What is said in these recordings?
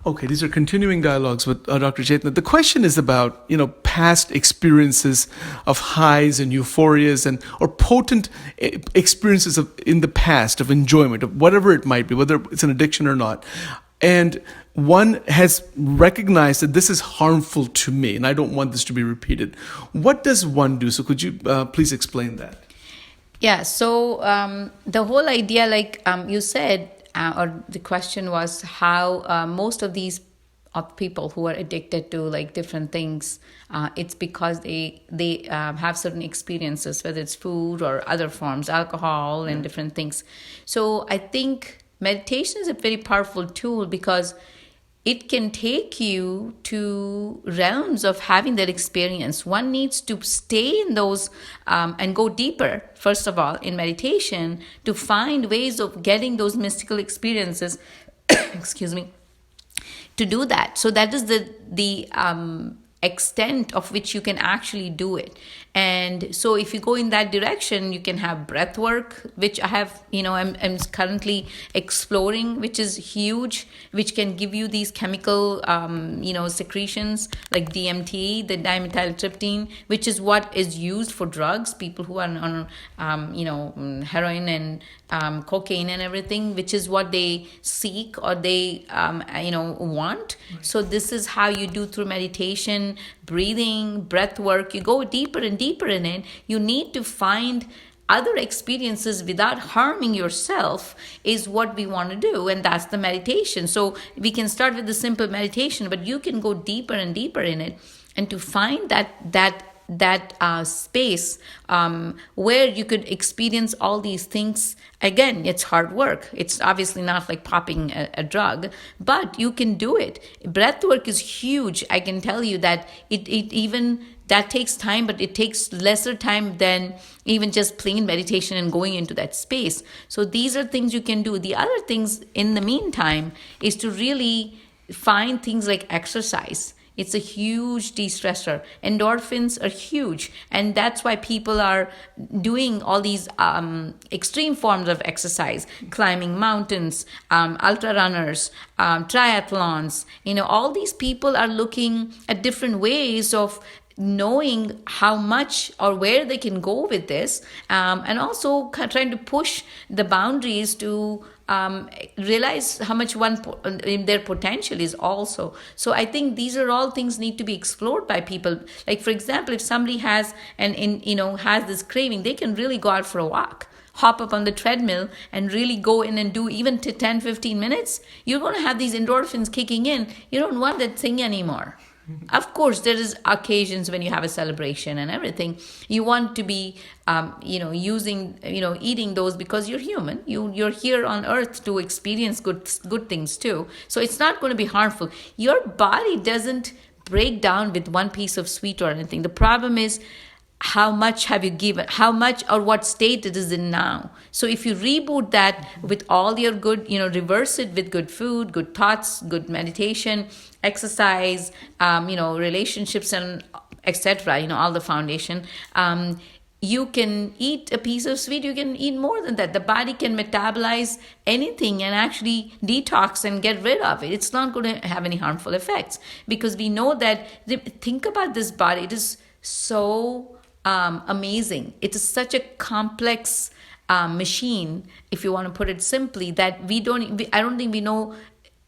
Okay, these are continuing dialogues with Dr. Chetana. The question is about, past experiences of highs and euphorias and or potent experiences in the past of enjoyment of whatever it might be, whether it's an addiction or not. And one has recognized that this is harmful to me and I don't want this to be repeated. What does one do? So could you please explain that? Yeah, so the whole idea, like you said, or the question was how most of these of people who are addicted to like different things, it's because they have certain experiences, whether it's food or other forms, alcohol and different things. So I think meditation is a very powerful tool because it can take you to realms of having that experience. One needs to stay in those and go deeper, first of all, in meditation to find ways of getting those mystical experiences. Excuse me. To do that. So that is the extent of which you can actually do it. And so if you go in that direction, you can have breath work, which I have, I'm currently exploring, which is huge, which can give you these chemical, secretions like DMT, the dimethyltryptamine, which is what is used for drugs, people who are on, heroin and cocaine and everything, which is what they seek or they, want. So this is how you do through meditation, breathing, breath work. You go deeper and deeper in it. You need to find other experiences without harming yourself is what we want to do, and that's the meditation. So we can start with the simple meditation, but you can go deeper and deeper in it, and to find that space where you could experience all these things. Again, it's hard work. It's obviously not like popping a drug, but you can do it. Breath work is huge. I can tell you that it even that takes time, but it takes lesser time than even just plain meditation and going into that space. So these are things you can do. The other things in the meantime is to really find things like exercise. It's a huge de-stressor. Endorphins are huge. And that's why people are doing all these extreme forms of exercise, climbing mountains, ultra runners, triathlons. All these people are looking at different ways of knowing how much or where they can go with this, and also trying to push the boundaries to realize how much their potential is also. So I think these are all things need to be explored by people. Like for example, if somebody has has this craving, they can really go out for a walk, hop up on the treadmill and really go in and do even to 10-15 minutes. You're going to have these endorphins kicking in. You don't want that thing anymore. Of course, there is occasions when you have a celebration and everything. You want to be, using, eating those because you're human. You're here on earth to experience good things too. So it's not going to be harmful. Your body doesn't break down with one piece of sweet or anything. The problem is how much have you given, how much or what state it is in now. So if you reboot that with all your good, reverse it with good food, good thoughts, good meditation, exercise, relationships and etc., all the foundation, you can eat a piece of sweet, you can eat more than that. The body can metabolize anything and actually detox and get rid of it. It's not going to have any harmful effects because we know that, think about this body, it is so amazing. It is such a complex machine, if you want to put it simply, that I don't think we know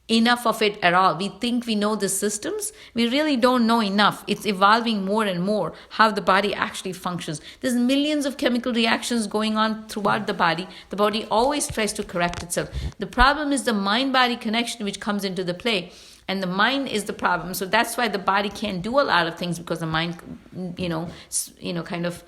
enough of it at all. We think we know the systems. We really don't know enough. It's evolving more and more how the body actually functions. There's millions of chemical reactions going on throughout the body. The body always tries to correct itself. The problem is the mind-body connection which comes into the play. And the mind is the problem. So that's why the body can't do a lot of things because the mind, kind of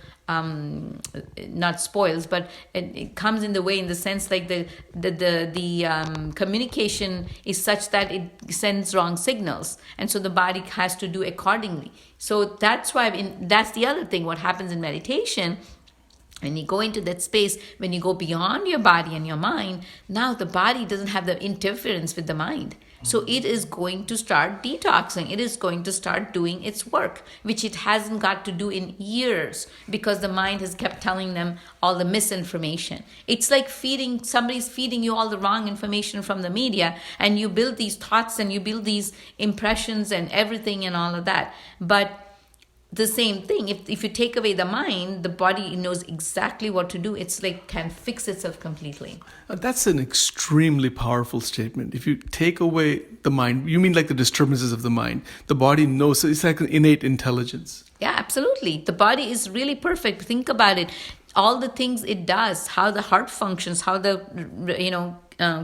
not spoils, but it comes in the way in the sense like the communication is such that it sends wrong signals. And so the body has to do accordingly. So that's why that's the other thing. What happens in meditation When you go into that space, when you go beyond your body and your mind, now the body doesn't have the interference with the mind. So it is going to start detoxing. It is going to start doing its work, which it hasn't got to do in years because the mind has kept telling them all the misinformation. It's like somebody's feeding you all the wrong information from the media, and you build these thoughts and you build these impressions and everything and all of that. But the same thing, if you take away the mind, the body knows exactly what to do. It's like can fix itself completely. That's an extremely powerful statement. If you take away the mind, you mean like the disturbances of the mind, the body knows. So it's like an innate intelligence. Yeah, absolutely. The body is really perfect. Think about it. All the things it does, how the heart functions, how the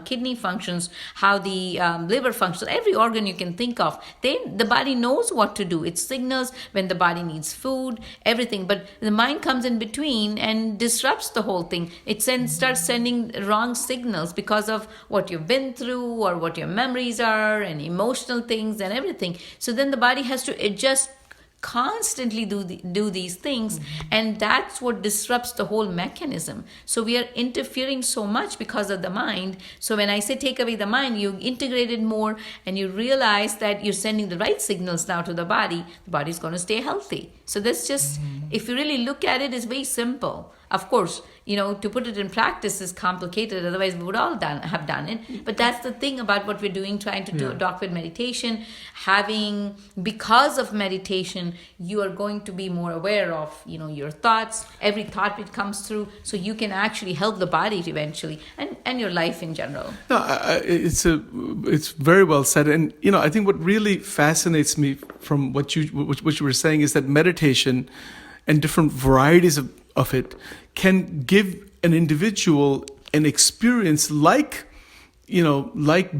kidney functions, how the liver functions, every organ you can think of. The body knows what to do. It signals when the body needs food, everything. But the mind comes in between and disrupts the whole thing. It starts sending wrong signals because of what you've been through or what your memories are and emotional things and everything. So then the body has to adjust, constantly do these things, and that's what disrupts the whole mechanism. So we are interfering so much because of the mind. So when I say take away the mind, you integrate it more and you realize that you're sending the right signals now to the body's going to stay healthy. So that's just, if you really look at it, it's very simple. Of course, to put it in practice is complicated. Otherwise, we would all have done it. But that's the thing about what we're doing, trying to do doc with meditation. Because of meditation, you are going to be more aware of, your thoughts, every thought which comes through, so you can actually help the body eventually and your life in general. No, it's very well said. And, I think what really fascinates me from what you were saying is that meditation and different varieties of it can give an individual an experience like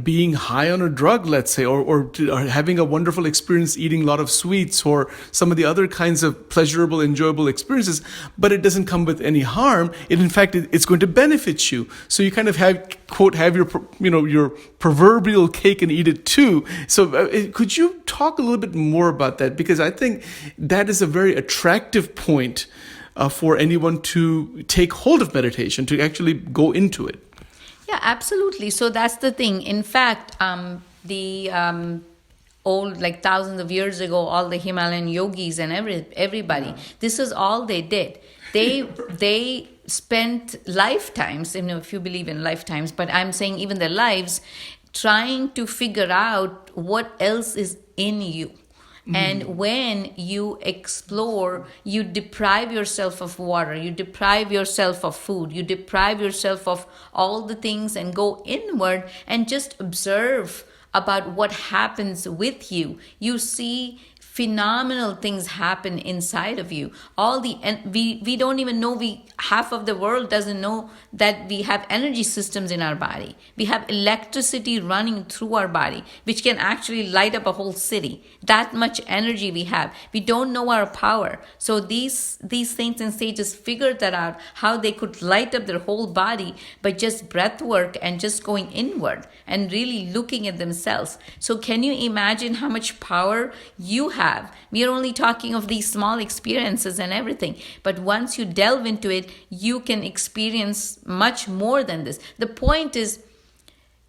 being high on a drug, let's say, or having a wonderful experience eating a lot of sweets or some of the other kinds of pleasurable, enjoyable experiences, but it doesn't come with any harm. In fact, it's going to benefit you. So you kind of have your proverbial cake and eat it too. So could you talk a little bit more about that? Because I think that is a very attractive point for anyone to take hold of meditation, to actually go into it. Yeah, absolutely. So that's the thing. In fact, old, like thousands of years ago, all the Himalayan yogis and everybody, this is all they did. They spent lifetimes, if you believe in lifetimes, but I'm saying even their lives, trying to figure out what else is in you. And when you explore, you deprive yourself of water, you deprive yourself of food, you deprive yourself of all the things and go inward and just observe about what happens with you. You see phenomenal things happen inside of you. We don't even know, half of the world doesn't know that we have energy systems in our body. We have electricity running through our body, which can actually light up a whole city. That much energy we have. We don't know our power. So these saints and sages figured that out, how they could light up their whole body by just breath work and just going inward and really looking at themselves. So can you imagine how much power you have? We are only talking of these small experiences and everything. But once you delve into it, you can experience much more than this. The point is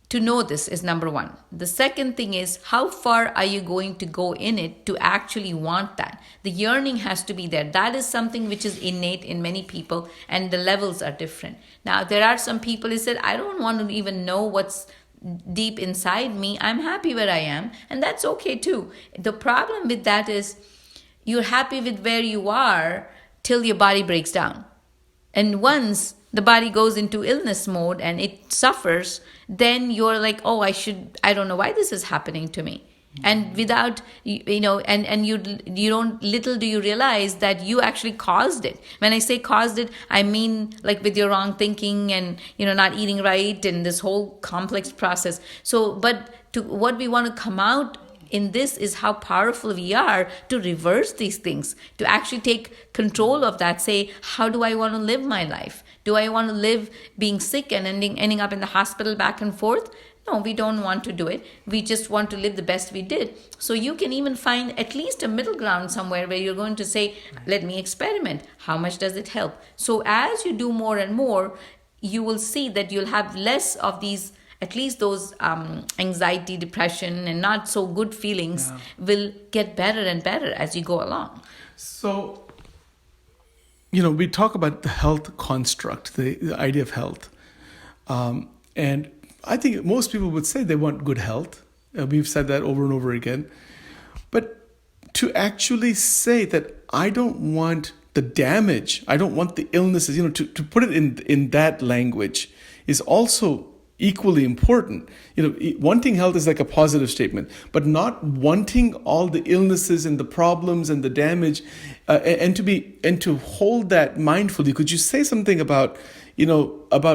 to know this is number one. The second thing is, how far are you going to go in it to actually want that? The yearning has to be there. That is something which is innate in many people, and the levels are different. Now, there are some people who said, I don't want to even know what's deep inside me. I'm happy where I am, and that's okay too. The problem with that is you're happy with where you are till your body breaks down. And once the body goes into illness mode and it suffers, then you're like, oh, I don't know why this is happening to me. And without, and you don't, little do you realize that you actually caused it. When I say caused it, I mean like with your wrong thinking and, not eating right and this whole complex process. So, but what we want to come out in this is how powerful we are to reverse these things, to actually take control of that. Say, how do I want to live my life? Do I want to live being sick and ending up in the hospital back and forth? No, we don't want to do it. We just want to live the best we did. So you can even find at least a middle ground somewhere where you're going to say, let me experiment. How much does it help? So as you do more and more, you will see that you'll have less of these, at least those anxiety, depression, and not so good feelings will get better and better as you go along. So, we talk about the health construct, the idea of health. And I think most people would say they want good health. We've said that over and over again. But to actually say that I don't want the damage, I don't want the illnesses, to put it in that language is also equally important. Wanting health is like a positive statement, but not wanting all the illnesses and the problems and the damage, and to hold that mindfully. Could you say something about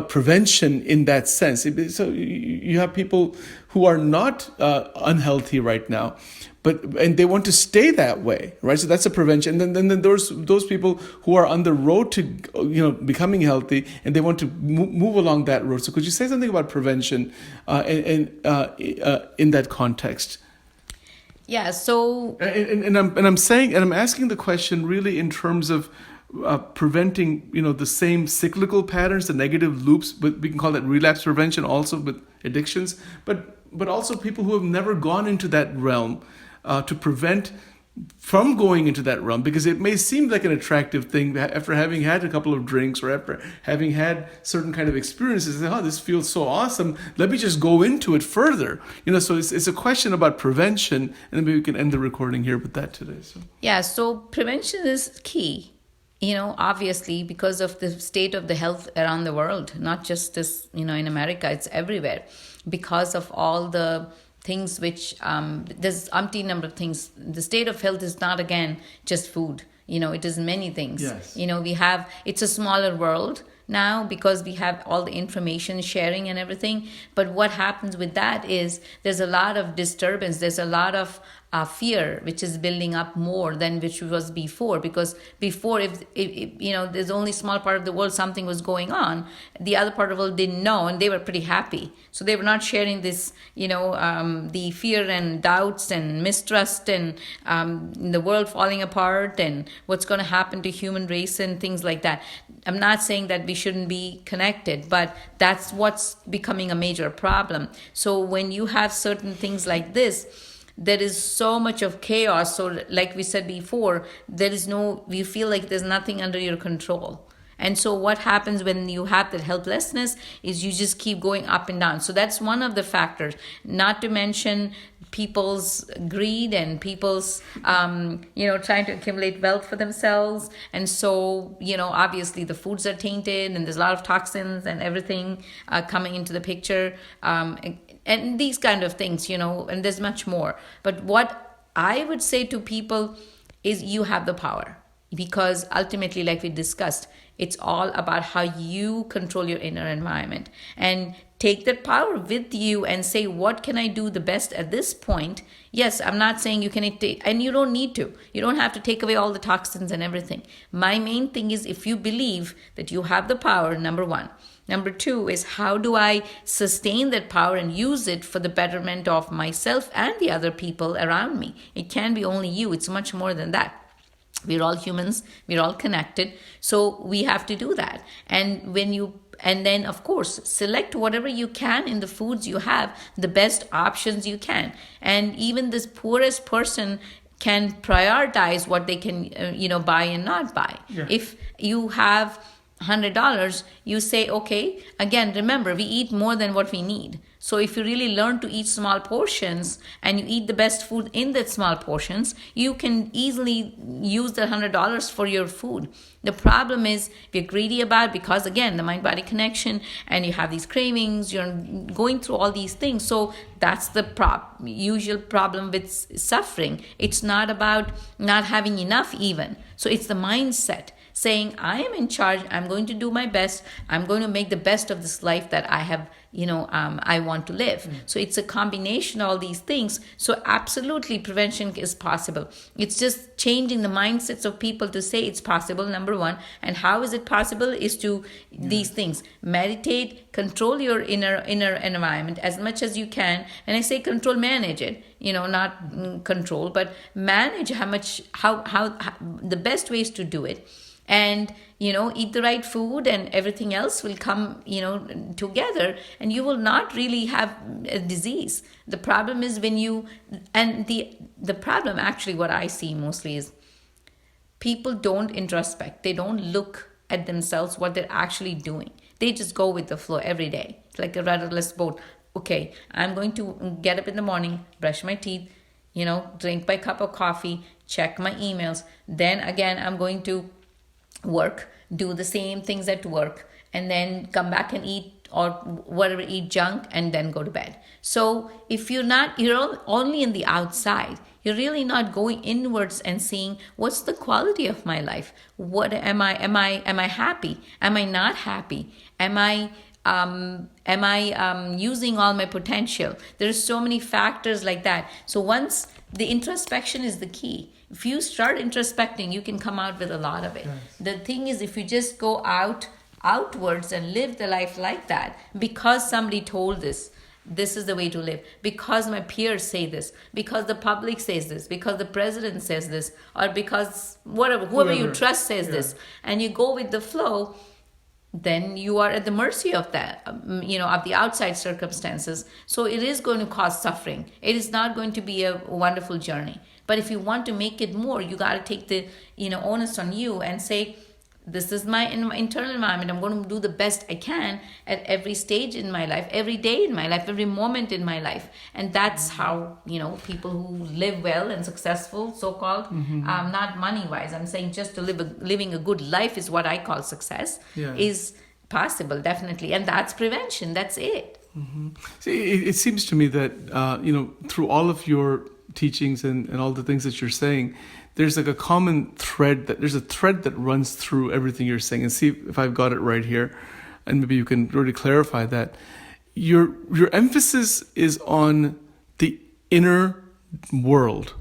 prevention in that sense? So you have people who are not unhealthy right now, and they want to stay that way, right? So that's a prevention. And then those people who are on the road to becoming healthy, and they want to move along that road. So could you say something about prevention in that context? Yeah. So I'm asking the question really in terms of preventing the same cyclical patterns, the negative loops, but we can call that relapse prevention also with addictions, but also people who have never gone into that realm, to prevent from going into that realm, because it may seem like an attractive thing after having had a couple of drinks or after having had certain kind of experiences. This feels so awesome, let me just go into it further. So it's a question about prevention, and maybe we can end the recording here with that today. So prevention is key. Obviously, because of the state of the health around the world, not just this, in America, it's everywhere. Because of all the things which, there's umpteen number of things. The state of health is not, again, just food. It is many things. Yes. It's a smaller world now because we have all the information sharing and everything. But what happens with that is there's a lot of disturbance. There's a lot of fear which is building up more than which was before, because before if there's only small part of the world something was going on, the other part of the world didn't know, and they were pretty happy, so they were not sharing this the fear and doubts and mistrust and the world falling apart and what's going to happen to human race and things like that. I'm not saying that we shouldn't be connected, but that's what's becoming a major problem. So when you have certain things like this, there is so much of chaos. So like we said before, you feel like there's nothing under your control. And so what happens when you have that helplessness is you just keep going up and down. So that's one of the factors, not to mention people's greed and people's, trying to accumulate wealth for themselves. And so, obviously the foods are tainted and there's a lot of toxins and everything coming into the picture. And these kind of things, and there's much more. But what I would say to people is you have the power, because ultimately, like we discussed, it's all about how you control your inner environment, and take that power with you and say, what can I do the best at this point? Yes, I'm not saying you can, and you don't need to. You don't have to take away all the toxins and everything. My main thing is, if you believe that you have the power, number one. Number two is, how do I sustain that power and use it for the betterment of myself and the other people around me? It can't be only you. It's much more than that. We're all humans. We're all connected. So we have to do that. And then, of course, select whatever you can in the foods you have, the best options you can. And even this poorest person can prioritize what they can, buy and not buy. Yeah. If you have $100, you say, okay, again, remember, we eat more than what we need. So if you really learn to eat small portions and you eat the best food in that small portions, you can easily use the $100 for your food. The problem is we're greedy about, because again, the mind-body connection, and you have these cravings, you're going through all these things. So that's the usual problem with suffering. It's not about not having enough even. So it's the mindset. Saying, I am in charge, I'm going to do my best, I'm going to make the best of this life that I have I want to live. So it's a combination of all these things. So absolutely prevention is possible. It's just changing the mindsets of people to say it's possible, number one. And how is it possible is to these things: meditate, control your inner environment as much as you can. And I say control, manage it, not control, but manage how the best ways to do it. And eat the right food, and everything else will come together, and you will not really have a disease. The problem is when you, and the problem actually, what I see mostly is people don't introspect. They don't look at themselves, what they're actually doing. They just go with the flow every day. It's like a rudderless boat. Okay, I'm going to get up in the morning, brush my teeth, drink my cup of coffee, check my emails. Then again, I'm going to work, do the same things at work, and then come back and eat or whatever, eat junk, and then go to bed. So if you're only in the outside, you're really not going inwards and seeing what's the quality of my life. What am I happy? Am I not happy? Am I using all my potential? There's so many factors like that. So once the introspection is the key. If you start introspecting, you can come out with a lot of it. Yes. The thing is, if you just go outwards and live the life like that, because somebody told this is the way to live, because my peers say this, because the public says this, because the president says this, or because whoever you trust says this, and you go with the flow, then you are at the mercy of that, of the outside circumstances. So it is going to cause suffering. It is not going to be a wonderful journey. But if you want to make it more, you got to take the onus on you and say, this is my internal environment. I'm going to do the best I can at every stage in my life, every day in my life, every moment in my life. And that's how, people who live well and successful, so-called, not money-wise, I'm saying just to living a good life is what I call success, is possible, definitely. And that's prevention. That's it. Mm-hmm. See, it seems to me that, through all of your teachings and all the things that you're saying, there's like a common thread there's a thread that runs through everything you're saying. And see if I've got it right here, and maybe you can really clarify that. Your emphasis is on the inner world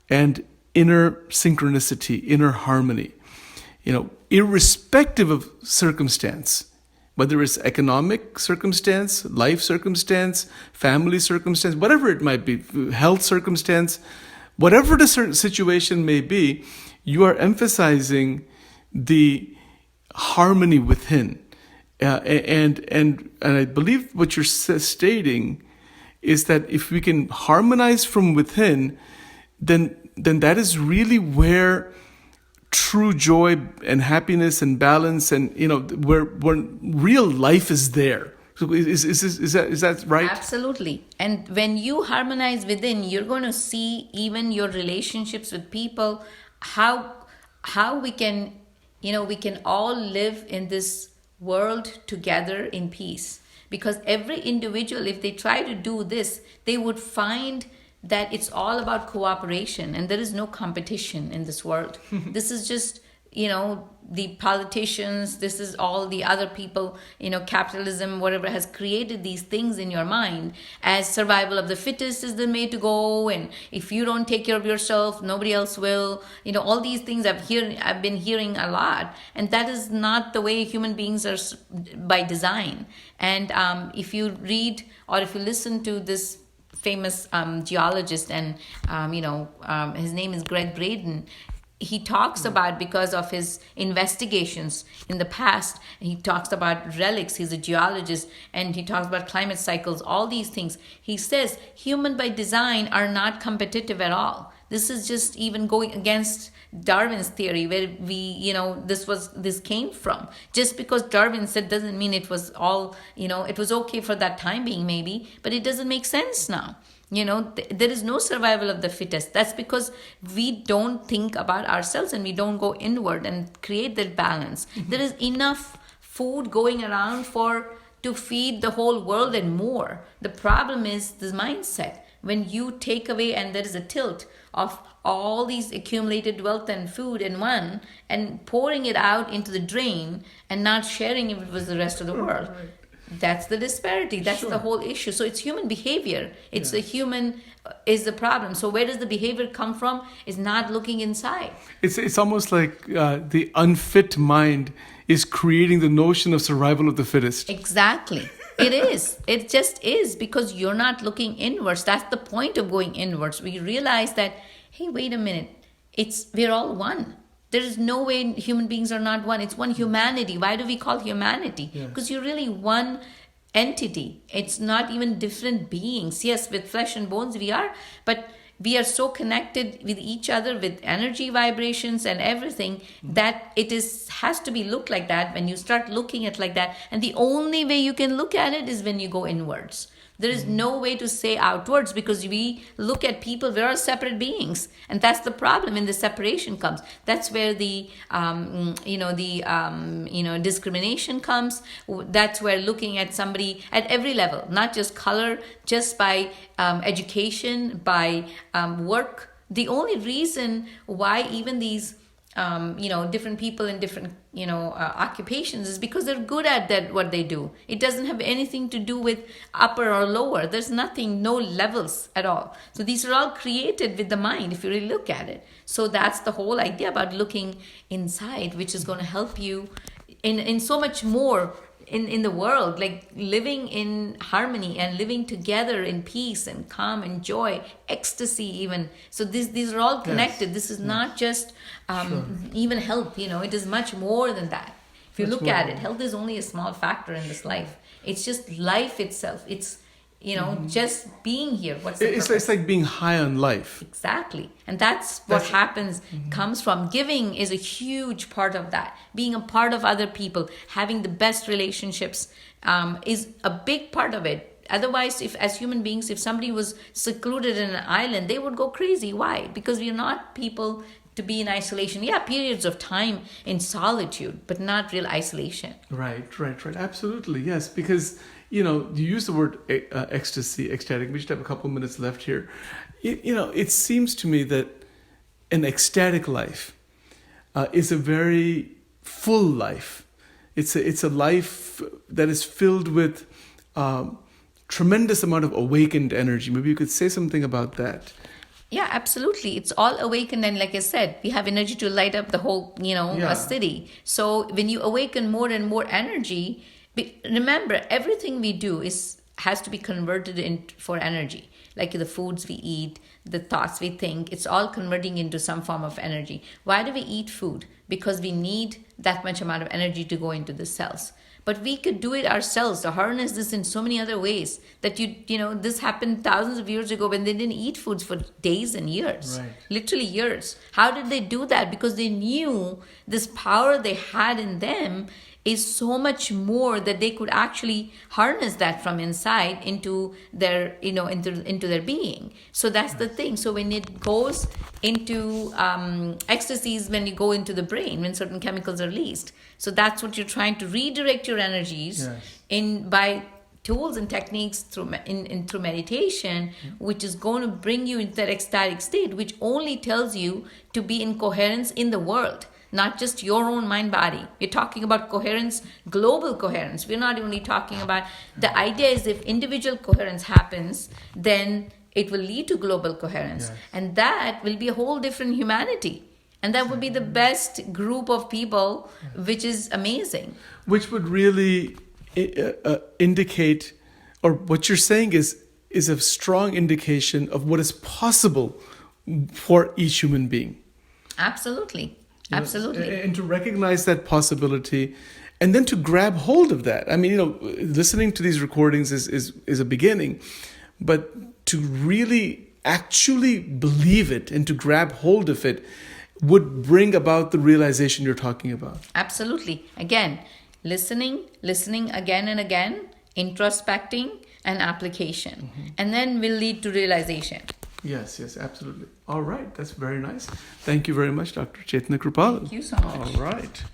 and inner synchronicity, inner harmony, irrespective of circumstance, whether it's economic circumstance, life circumstance, family circumstance, whatever it might be, health circumstance, whatever the certain situation may be, you are emphasizing the harmony within. And I believe what you're stating is that if we can harmonize from within, then that is really where true joy and happiness and balance and where real life is there. So is that right? Absolutely. And when you harmonize within, you're going to see even your relationships with people, how we can we can all live in this world together in peace. Because every individual, if they try to do this, they would find that it's all about cooperation, and there is no competition in this world. This is just, the politicians, this is all the other people, capitalism, whatever has created these things in your mind as survival of the fittest is the way to go. And if you don't take care of yourself, nobody else will. All these things I've been hearing a lot. And that is not the way human beings are by design. And if you read or if you listen to this famous geologist, and his name is Greg Braden. He talks about, because of his investigations in the past, he talks about relics. He's a geologist, and he talks about climate cycles, all these things. He says human by design are not competitive at all. This is just even going against Darwin's theory, where this came from. Just because Darwin said doesn't mean it was all, it was okay for that time being maybe, but it doesn't make sense now. There is no survival of the fittest. That's because we don't think about ourselves and we don't go inward and create that balance. Mm-hmm. There is enough food going around to feed the whole world and more. The problem is the mindset. When you take away, and there is a tilt of all these accumulated wealth and food in one, and pouring it out into the drain and not sharing it with the rest of the world. Right. That's the disparity. That's Sure. the whole issue. So it's human behavior. It's the Yes. human is the problem. So where does the behavior come from? Is not looking inside. It's almost like the unfit mind is creating the notion of survival of the fittest. Exactly. It is. It just is because you're not looking inwards. That's the point of going inwards. We realize that, hey, wait a minute. We're all one. There is no way human beings are not one. It's one humanity. Why do we call humanity? Yes. Because you're really one entity. It's not even different beings. Yes, with flesh and bones we are, but we are so connected with each other with energy vibrations and everything that has to be looked like that when you start looking at like that. And the only way you can look at it is when you go inwards. There is no way to say outwards because we look at people, we're all separate beings. And that's the problem when the separation comes. That's where the discrimination comes. That's where looking at somebody at every level, not just color, just by education, by work. The only reason why even these different people in different occupations is because they're good at that what they do. It doesn't have anything to do with upper or lower. There's nothing, no levels at all. So these are all created with the mind if you really look at it. So that's the whole idea about looking inside, which is going to help you in so much more in the world, like living in harmony and living together in peace and calm and joy, ecstasy even. So these are all connected. Yes. This is not just even health, it is much more than that. If you Much look at more. it, health is only a small factor in this life. It's just life itself. It's just being here. What's the It's purpose? like being high on life. Exactly. And that's what happens, comes from. Giving is a huge part of that. Being a part of other people, having the best relationships is a big part of it. Otherwise, as human beings, if somebody was secluded in an island, they would go crazy. Why? Because we are not people to be in isolation. Yeah, periods of time in solitude, but not real isolation. Right. Absolutely, yes. Because, you use the word ecstasy, ecstatic. We just have a couple minutes left here. It seems to me that an ecstatic life is a very full life. It's a life that is filled with tremendous amount of awakened energy. Maybe you could say something about that. Yeah, absolutely. It's all awakened. And like I said, we have energy to light up the whole, Yeah. a city. So when you awaken more and more energy, remember, everything we do has to be converted for energy. Like the foods we eat, the thoughts we think, it's all converting into some form of energy. Why do we eat food? Because we need that much amount of energy to go into the cells. But we could do it ourselves to harness this in so many other ways that this happened thousands of years ago when they didn't eat foods for days and years. Right. Literally years. How did they do that? Because they knew this power they had in them is so much more that they could actually harness that from inside into their into their being. So that's the thing. So when it goes into ecstasies, when you go into the brain, when certain chemicals are released, so that's what you're trying to redirect your energies Yes. by tools and techniques through meditation, which is going to bring you into that ecstatic state, which only tells you to be in coherence in the world, not just your own mind body. We're talking about coherence, global coherence. We're not only talking about, the idea is if individual coherence happens, then it will lead to global coherence. Yes. And that will be a whole different humanity. And that would be the best group of people, which is amazing. Which would really indicate, or what you're saying is a strong indication of what is possible for each human being. Absolutely. Absolutely. And to recognize that possibility and then to grab hold of that. I mean, listening to these recordings is a beginning, but to really actually believe it and to grab hold of it would bring about the realization you're talking about. Absolutely. Again, listening again and again, introspecting, and application. And then will lead to realization. Yes, absolutely. All right, that's very nice. Thank you very much, Dr. Chetana Kripalu. Thank you so much. All right.